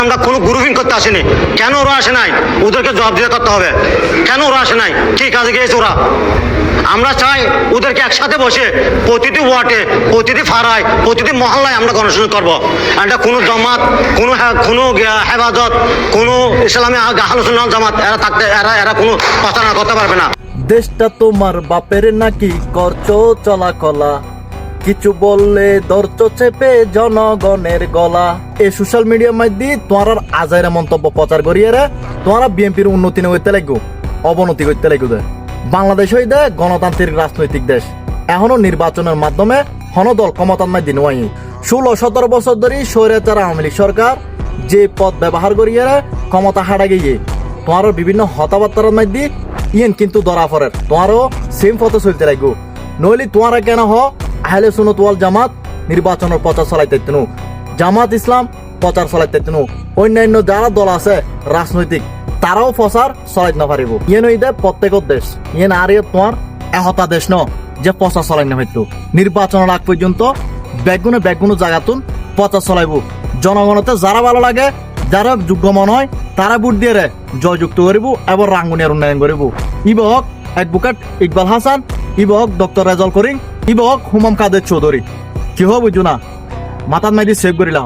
আমরা কোনো গ্রুপিং করতে আসিনি। কেন ওরা আসে নাই, ওদেরকে জবাব দিয়ে করতে হবে। কেন ওরা আসে নাই, কি কাজে গিয়েছে ওরা? আমরা চাই ওদেরকে একসাথে বসে প্রতিটি ওয়ার্ডে, প্রতিটি ফাড়ায়, প্রতিটি মহল্লায় আমরা গণশুনানি করবো। এটা কোনো জমাত, কোনো হেফাজত, কোনো ইসলামী আহলুসুন্নাহ জামাত এরা কোনো প্রচারণা করতে পারবে না। দেশটা তোমার বাপের নাকি করছো চলা কলা, কিছু বললে ধরছো চেপে জনগণের গলা। এই সোশ্যাল মিডিয়ার মধ্যে তোমার আজাইরা মন্তব্য প্রচার করিয়ে তোমারা বিএনপির উন্নতি করতে লাগবো, অবনতি করতে লাগবে। বাংলাদেশ হইতে গণতান্ত্রিক রাজনৈতিক দেশ, এখনো নির্বাচনের মাধ্যমে হনদল ক্ষমতার মধ্যে নয়। 16-17 বছর ধরে স্বৈরাচার আওয়ামী লীগ সরকার যে পথ ব্যবহার করিয়ে ক্ষমতা হারা গিয়ে তোমার বিভিন্ন হতাবার্তার মধ্যে ইয়েন কিন্তু ধরা পড়ে। তোমারও সেম পথে চলতে লাগবো, নইলে তোমারা কেন আহলে সুন্নাত ওয়াল জামাত নির্বাচনের প্রচার চালাইতে নো, জামাত ইসলাম প্রচার চালাইতে নো, অন্যান্য যারা দল আছে রাজনৈতিক তারাও প্রচার চালাইতে না পারিব। ইয়ে নইদে প্রত্যেকের দেশ, ইয়ে না আর তোমার এহতা দেশ ন যে প্রচার চালাই না হইতো। নির্বাচনের আগ পর্যন্ত বেগুনে জায়গাতুন প্রচার চালাইব। জনগণতে যারা ভালো লাগে, যারা যোগ্য মনে হয় তারা ভোট দিয়ে জয়যুক্ত করিব এবং রাঙ্গুনিয়ার উন্নয়ন করিব। ইবহক অ্যাডভোকেট ইকবাল হাসান, ইবহক ডক্টর রেজাল করিম, ইবহক হুমাম কাদের চৌধুরী। কি হব বুঝো না, মাথার মাইদি সেভ করিলা